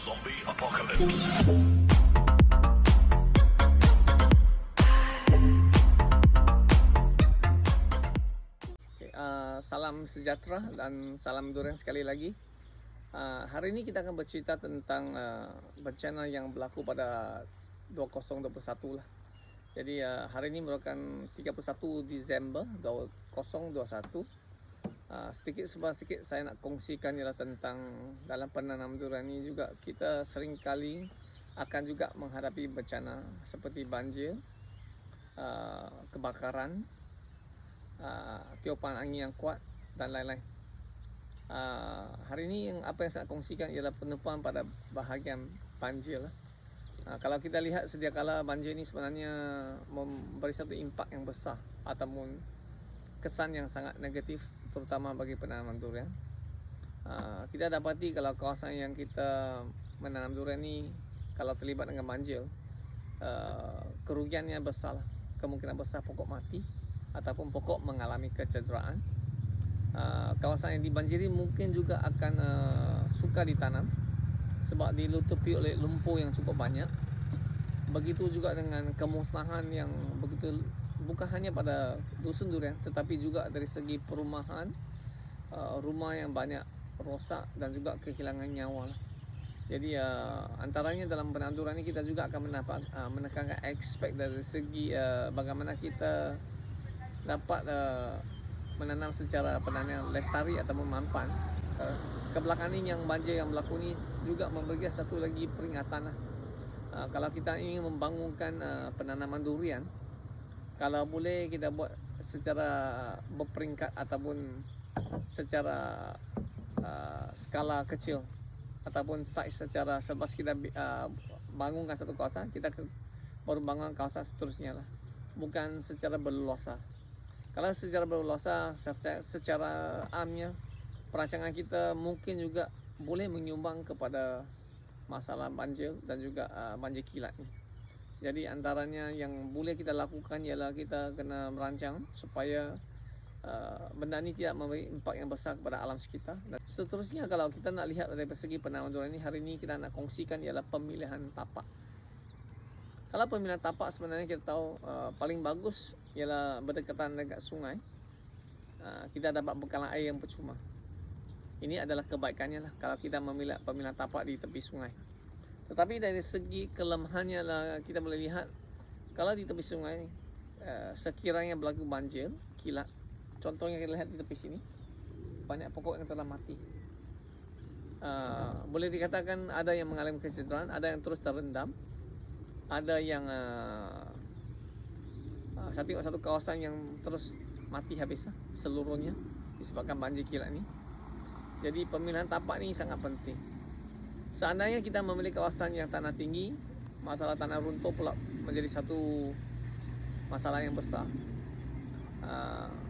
Zombie Apocalypse. Salam sejahtera dan salam durian sekali lagi. Hari ini kita akan bercerita tentang bencana yang berlaku pada 2021 lah. Jadi hari ini merupakan 31 Disember 2021. Sedikit saya nak kongsikan ialah tentang dalam penanam durian ini juga kita sering kali akan juga menghadapi bencana seperti banjir, kebakaran, tiupan angin yang kuat dan lain-lain. Hari ini apa yang saya nak kongsikan ialah penutupan pada bahagian banjir lah. Kalau kita lihat sedia kala banjir ini sebenarnya memberi satu impak yang besar ataupun kesan yang sangat negatif terutama bagi penanaman durian. Kita dapati kalau kawasan yang kita menanam durian ini kalau terlibat dengan banjir, kerugiannya besar, kemungkinan besar pokok mati ataupun pokok mengalami kecederaan. Kawasan yang dibanjiri mungkin juga akan sukar ditanam sebab dilutupi oleh lumpur yang cukup banyak. Begitu juga dengan kemusnahan yang begitu, bukan hanya pada dusun durian tetapi juga dari segi perumahan, rumah yang banyak rosak dan juga kehilangan nyawa lah. Jadi antaranya dalam penanam durian ini kita juga akan menekankan aspek dari segi bagaimana kita dapat menanam secara penanam lestari atau memampan. Kebelakangan ini yang banjir yang berlaku ini juga memberi satu lagi peringatan lah. Kalau kita ingin membangunkan penanaman durian, kalau boleh kita buat secara berperingkat ataupun secara skala kecil ataupun size secara selepas kita bangunkan satu kawasan, kita baru bangun kawasan seterusnya lah, bukan secara berleluasa. Kalau secara berleluasa, secara amnya perancangan kita mungkin juga boleh menyumbang kepada masalah banjir dan juga banjir kilat ni. Jadi antaranya yang boleh kita lakukan ialah kita kena merancang supaya benda ni tidak memberi impak yang besar kepada alam sekitar. Dan seterusnya kalau kita nak lihat dari segi penanaman durian ni, hari ini kita nak kongsikan ialah pemilihan tapak. Kalau pemilihan tapak sebenarnya kita tahu paling bagus ialah berdekatan dengan sungai. Kita dapat bekalan air yang percuma. Ini adalah kebaikannya lah kalau kita memilih pemilihan tapak di tepi sungai. Tetapi dari segi kelemahannya lah kita boleh lihat kalau di tepi sungai sekiranya berlaku banjir, kilat, contohnya kita lihat di tepi sini banyak pokok yang telah mati. Boleh dikatakan ada yang mengalami kecederaan, ada yang terus terendam, ada yang saya tengok satu kawasan yang terus mati habis seluruhnya disebabkan banjir kilat ni. Jadi pemilihan tapak ni sangat penting. Seandainya kita memiliki kawasan yang tanah tinggi, masalah tanah runtuh pula menjadi satu masalah yang besar.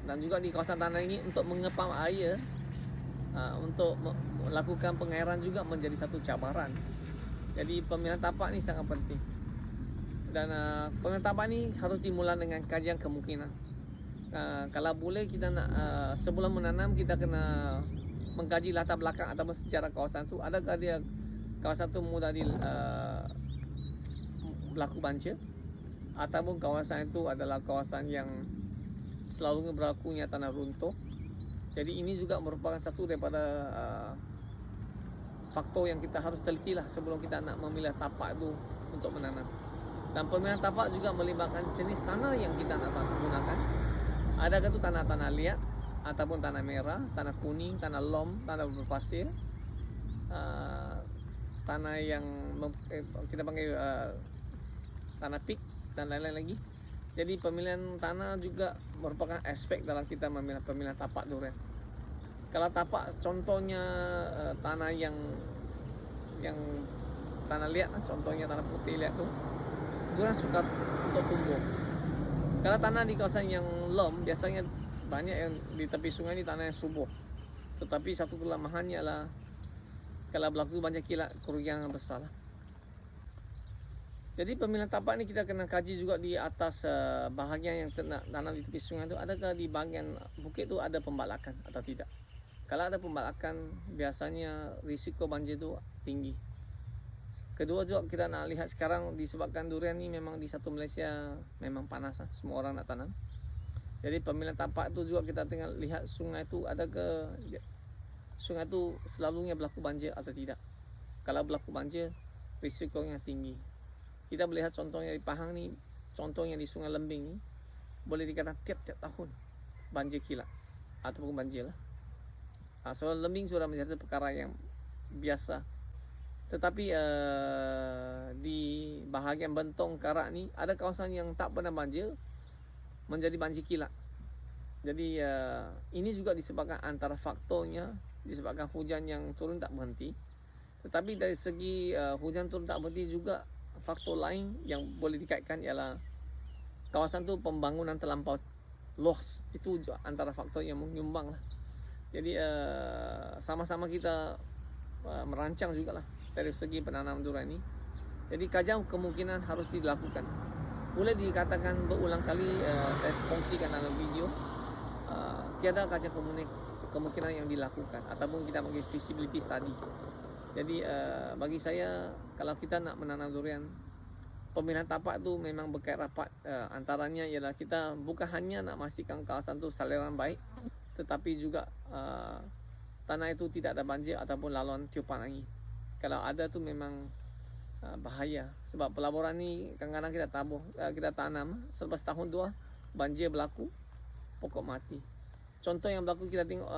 Dan juga di kawasan tanah ini untuk mengepam air, untuk melakukan pengairan juga menjadi satu cabaran. Jadi pemilihan tapak ni sangat penting. Dan pemilihan tapak ni harus dimulai dengan kajian kemungkinan. Kalau boleh kita nak sebelum menanam kita kena mengkaji latar belakang atau sejarah kawasan tu. Adakah dia kawasan tu mudah berlaku banjir ataupun kawasan itu adalah kawasan yang selalu berlakunya tanah runtuh. Jadi ini juga merupakan satu daripada faktor yang kita harus teliti lah sebelum kita nak memilih tapak itu untuk menanam. Dan pemilihan tapak juga melibatkan jenis tanah yang kita nak gunakan. Adakah itu tanah-tanah liat ataupun tanah merah, tanah kuning, tanah lom, tanah berpasir, tanah yang kita panggil tanah pik dan lain-lain lagi. Jadi pemilihan tanah juga merupakan aspek dalam kita memilih pemilihan tapak durian. Kalau tapak contohnya tanah yang tanah liat, contohnya tanah putih liat tu, durian suka untuk tumbuh. Kalau tanah di kawasan yang lom, biasanya banyak yang di tepi sungai ni tanah yang subur. Tetapi satu kelemahannya adalah kalau berlaku banjir kilat, kerugian yang besar lah. Jadi pemilihan tapak ni kita kena kaji juga di atas bahagian yang tanah di tepi sungai tu. Adakah di bahagian bukit tu ada pembalakan atau tidak? Kalau ada pembalakan, biasanya risiko banjir tu tinggi. Kedua juga kita nak lihat sekarang disebabkan durian ni memang di satu Malaysia memang panas lah. Semua orang nak tanam. Jadi pemilihan tapak tu juga kita tengah lihat sungai tu ada ke sungai tu selalunya berlaku banjir atau tidak. Kalau berlaku banjir, risikonya tinggi. Kita melihat contohnya di Pahang ni, contohnya di Sungai Lembing ni, boleh dikatakan tiap-tiap tahun banjir kilat ataupun banjir lah. Sungai Lembing sudah menjadi perkara yang biasa. Tetapi di bahagian Bentong, Karak ni ada kawasan yang tak pernah banjir menjadi banjir kilat. Jadi ini juga disebabkan antara faktornya disebabkan hujan yang turun tak berhenti. Tetapi dari segi hujan turun tak berhenti juga faktor lain yang boleh dikaitkan ialah kawasan tu pembangunan terlampau luas. Itu juga antara faktor yang menyumbang lah. Jadi sama-sama kita merancang jugalah dari segi penanaman durian ini. Jadi kajian kemungkinan harus dilakukan. Boleh dikatakan berulang kali saya kongsikan dalam video, tiada kajian kemungkinan yang dilakukan ataupun kita panggil feasibility study. Jadi bagi saya kalau kita nak menanam durian, pemilihan tapak tu memang berkait rapat. Antaranya ialah kita bukan hanya nak memastikan kawasan tu saliran baik, tetapi juga tanah itu tidak ada banjir ataupun laluan tiupan angin. Kalau ada tu memang bahaya. Sebab pelaburan ni kadang-kadang kita tanam selepas tahun 2 banjir berlaku, pokok mati. Contoh yang berlaku kita tengok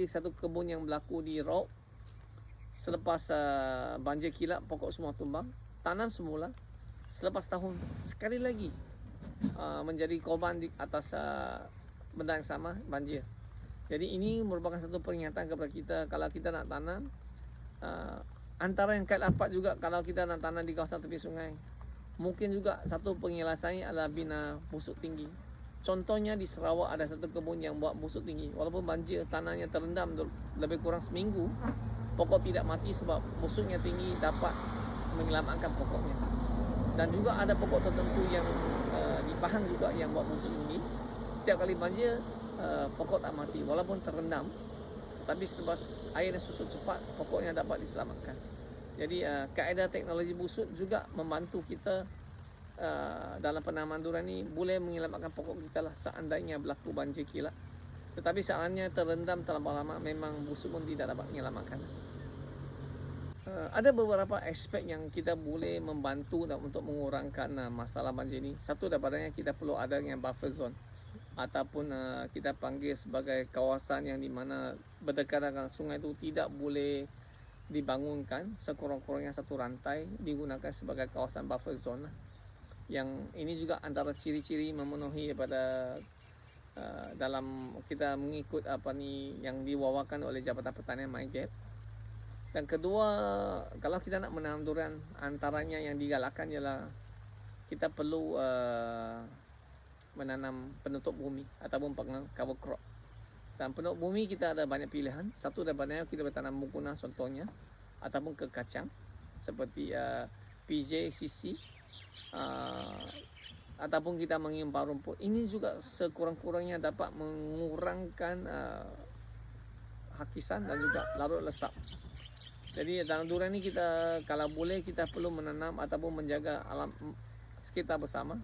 satu kebun yang berlaku di Raub. Selepas banjir kilat, pokok semua tumbang. Tanam semula, selepas tahun sekali lagi menjadi korban di atas benda yang sama, banjir. Jadi ini merupakan satu peringatan kepada kita kalau kita nak tanam. Antara yang kait rapat juga kalau kita nak tanam di kawasan tepi sungai, mungkin juga satu penyelesaiannya adalah bina busuk tinggi. Contohnya di Sarawak ada satu kebun yang buat busuk tinggi. Walaupun banjir, tanahnya terendam lebih kurang seminggu, pokok tidak mati sebab busuknya tinggi dapat menyelamatkan pokoknya. Dan juga ada pokok tertentu yang di Pahang juga yang buat busuk tinggi. Setiap kali banjir, pokok tak mati walaupun terendam. Tapi selepas air yang susut cepat, pokoknya dapat diselamatkan. Jadi kaedah teknologi busuk juga membantu kita dalam penanaman durian ni boleh menyelamatkan pokok kita lah seandainya berlaku banjir kilat. Tetapi seandainya terendam terlalu lama, memang busuk pun tidak dapat menyelamatkan. Ada beberapa aspek yang kita boleh membantu untuk mengurangkan masalah banjir ni. Satu daripadanya kita perlu ada yang buffer zone ataupun kita panggil sebagai kawasan yang di mana berdekatan dengan sungai itu tidak boleh dibangunkan, sekurang-kurangnya satu rantai digunakan sebagai kawasan buffer zone. Yang ini juga antara ciri-ciri memenuhi daripada dalam kita mengikut apa ni yang diwawakan oleh Jabatan Pertanian MyGap. Dan kedua, kalau kita nak menanam durian, antaranya yang digalakkan ialah kita perlu menanam penutup bumi ataupun cover crop. Dan penutup bumi kita ada banyak pilihan. Satu daripadanya kita bertanam menggunakan contohnya ataupun ke kacang seperti PJ, CC, ataupun kita mengimpar rumput. Ini juga sekurang-kurangnya dapat mengurangkan hakisan dan juga larut lesap. Jadi dalam durian ni kita kalau boleh kita perlu menanam ataupun menjaga alam sekitar bersama.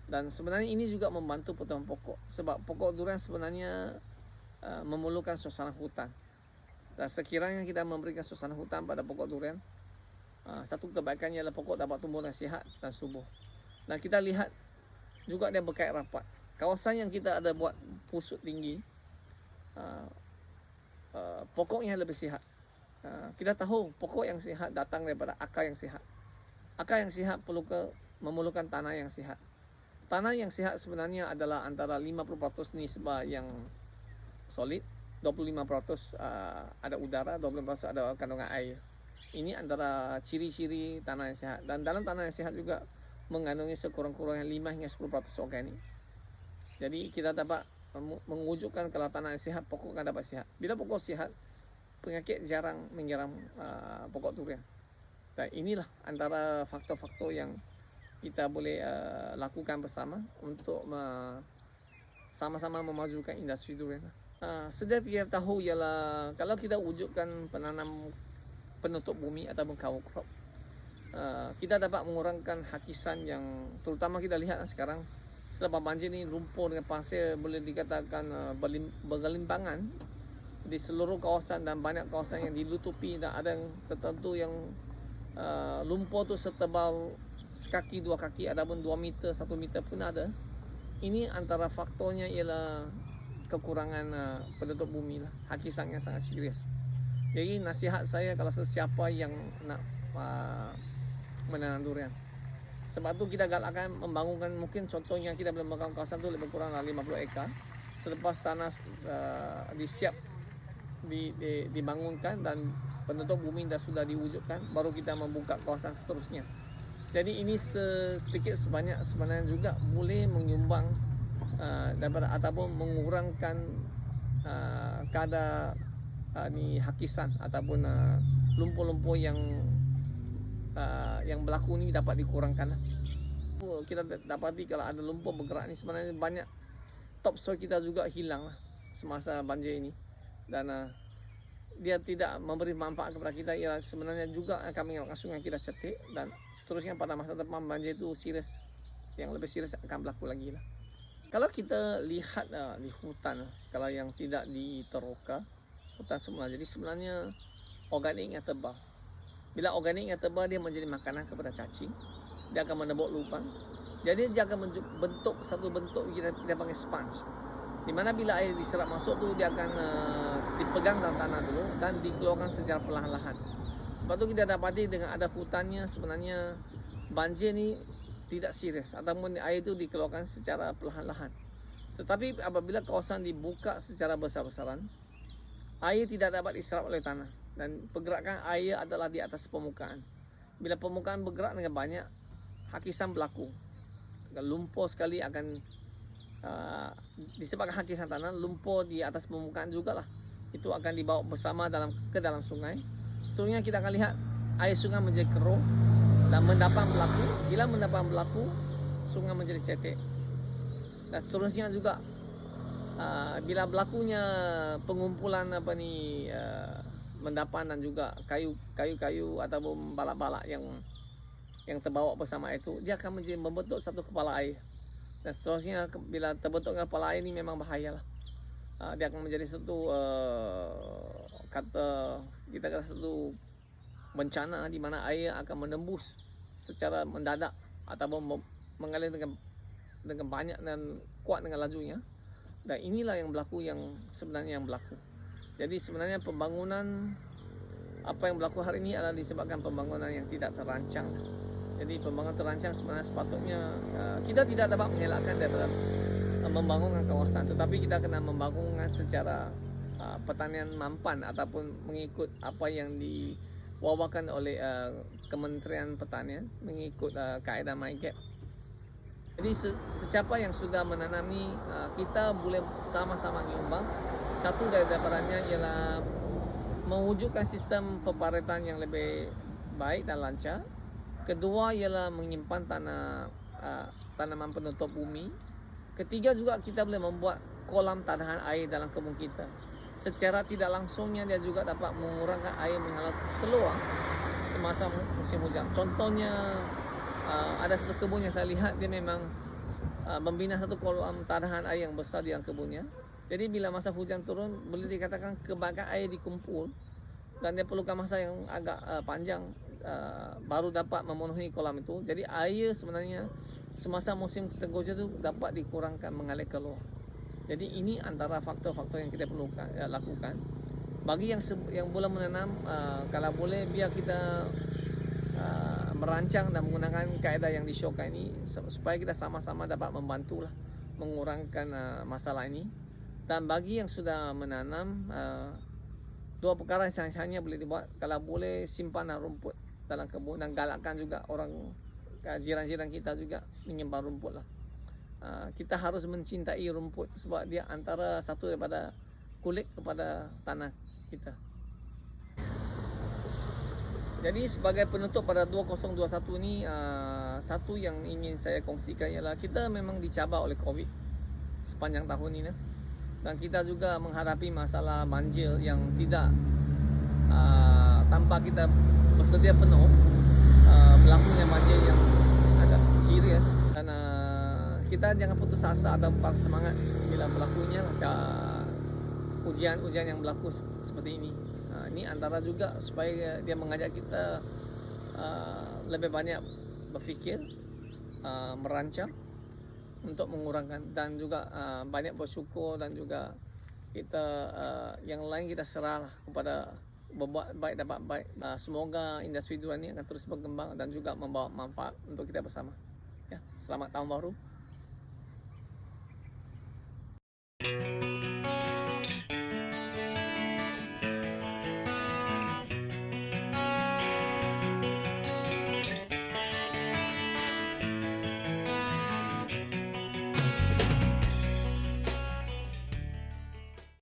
Dan sebenarnya ini juga membantu potongan pokok. Sebab pokok durian sebenarnya memerlukan suasana hutan. Dan sekiranya kita memberikan suasana hutan pada pokok durian, satu kebaikannya adalah pokok dapat tumbuh dengan sihat dan subur. Dan kita lihat juga dia berkait rapat. Kawasan yang kita ada buat busuk tinggi, pokoknya lebih sihat. Kita tahu pokok yang sihat datang daripada akar yang sihat. Akar yang sihat memerlukan tanah yang sihat. Tanah yang sihat sebenarnya adalah antara 50% nisbah yang solid, 25% ada udara, 25% ada kandungan air. Ini antara ciri-ciri tanah yang sehat. Dan dalam tanah yang sehat juga mengandungi sekurang-kurangnya 5 hingga 10% organik. Jadi kita dapat mewujudkan kalau tanah yang sehat, pokok akan dapat sehat. Bila pokok sehat, penyakit jarang menyerang pokok durian. Dan inilah antara faktor-faktor yang kita boleh lakukan bersama untuk sama-sama memajukan industri durian. Sedia kita tahu ialah kalau kita wujudkan penanam penutup bumi ataupun cover crop, kita dapat mengurangkan hakisan yang terutama kita lihat sekarang setelah banjir ini, lumpur dengan pasir boleh dikatakan bergelimpangan di seluruh kawasan dan banyak kawasan yang dilutupi, dan ada yang tertentu yang lumpur tu setebal sekaki, 2 kaki, ada pun 2 meter, 1 meter pun ada. Ini antara faktornya ialah kekurangan penutup bumi lah, hakisan yang sangat serius. Jadi nasihat saya kalau sesiapa yang nak menanam durian, sebab tu kita galakkan membangunkan, mungkin contohnya kita boleh membangun kawasan tu lebih kurang 50 ekar. Selepas tanah dibangunkan dan penutup bumi sudah diwujudkan, baru kita membuka kawasan seterusnya. Jadi ini sedikit sebanyak sebenarnya juga boleh menyumbang daripada ataupun mengurangkan kadar hakisan ataupun lumpur-lumpur yang berlaku ni dapat dikurangkan. Kita dapati kalau ada lumpur bergerak ni sebenarnya banyak topsoil kita juga hilang semasa banjir ini, dan dia tidak memberi manfaat kepada kita. Ia sebenarnya juga akan menyebabkan sungai kita cetek, dan seterusnya pada masa depan banjir itu serius, yang lebih serius akan berlaku lagi lah. Kalau kita lihat di hutan, kalau yang tidak diteroka, hutan semula, jadi sebenarnya organiknya tebal. Bila organiknya tebal, dia menjadi makanan kepada cacing, dia akan menebuk lubang, jadi dia akan bentuk satu bentuk kita panggil sponge, di mana bila air diserap masuk tu, dia akan dipegang dalam tanah dulu dan dikeluarkan secara perlahan-lahan. Sebab tu kita dapati dengan ada hutannya, sebenarnya banjir ni tidak serius, ataupun air itu dikeluarkan secara perlahan-lahan. Tetapi apabila kawasan dibuka secara besar-besaran, air tidak dapat diserap oleh tanah, dan pergerakan air adalah di atas permukaan. Bila permukaan bergerak dengan banyak, hakisan berlaku. Lumpur sekali akan disebabkan hakisan tanah, lumpur di atas permukaan juga lah, itu akan dibawa bersama ke dalam sungai. Seterusnya kita akan lihat air sungai menjadi keruh dan mendapan berlaku. Bila mendapan berlaku, sungai menjadi cetek. Dan seterusnya juga bila berlakunya pengumpulan mendapan dan juga kayu-kayu ataupun balak-balak yang terbawa bersama itu, dia akan membentuk satu kepala air. Dan seterusnya bila terbentuk kepala air ini memang bahayalah. Dia akan menjadi satu satu bencana di mana air akan menembus secara mendadak ataupun mengalir dengan banyak dan kuat dengan lajunya. Dan inilah yang berlaku, yang sebenarnya yang berlaku. Jadi sebenarnya pembangunan apa yang berlaku hari ini adalah disebabkan pembangunan yang tidak terancang. Jadi pembangunan terancang sebenarnya sepatutnya kita tidak dapat mengelakkan daripada membangunkan kawasan, tetapi kita kena membangunkan secara pertanian mampan ataupun mengikut apa yang diwawakan oleh Kementerian Pertanian, mengikut kaedah MyGap. Jadi sesiapa yang sudah menanam ni, kita boleh sama-sama menyumbang. Satu daripadanya ialah mewujudkan sistem peparetan yang lebih baik dan lancar. Kedua ialah menyimpan tanaman penutup bumi. Ketiga juga kita boleh membuat kolam tadahan air dalam kebun kita. Secara tidak langsungnya dia juga dapat mengurangkan air mengalir keluar semasa musim hujan. Contohnya ada satu kebun yang saya lihat, dia memang membina satu kolam tadahan air yang besar di dalam kebunnya. Jadi bila masa hujan turun, boleh dikatakan kebanyakan air dikumpul dan dia perlukan masa yang agak panjang baru dapat memenuhi kolam itu. Jadi air sebenarnya semasa musim tenggojo itu dapat dikurangkan mengalir keluar. Jadi ini antara faktor-faktor yang kita perlu lakukan. Bagi yang boleh menanam, kalau boleh biar kita merancang dan menggunakan kaedah yang disyorkan ini supaya kita sama-sama dapat membantulah mengurangkan masalah ini. Dan bagi yang sudah menanam, dua perkara yang hanya boleh dibuat, kalau boleh simpan rumput dalam kebun dan galakkan juga orang jiran-jiran kita juga menyimpan rumput lah. Kita harus mencintai rumput sebab dia antara satu daripada kulit kepada tanah kita. Jadi sebagai penutup pada 2021 ni, satu yang ingin saya kongsikan ialah kita memang dicabar oleh COVID sepanjang tahun ini, dan kita juga menghadapi masalah banjir yang tidak tanpa kita bersedia penuh, berlakunya banjir yang agak serius, dan kita jangan putus asa atau patah semangat bila berlakunya ujian-ujian yang berlaku seperti ini. Ini antara juga supaya dia mengajak kita lebih banyak berfikir, merancang untuk mengurangkan, dan juga banyak bersyukur, dan juga kita yang lain kita serahlah kepada berbuat baik dapat baik. Semoga industri durian ini akan terus berkembang dan juga membawa manfaat untuk kita bersama. Ya, selamat tahun baru.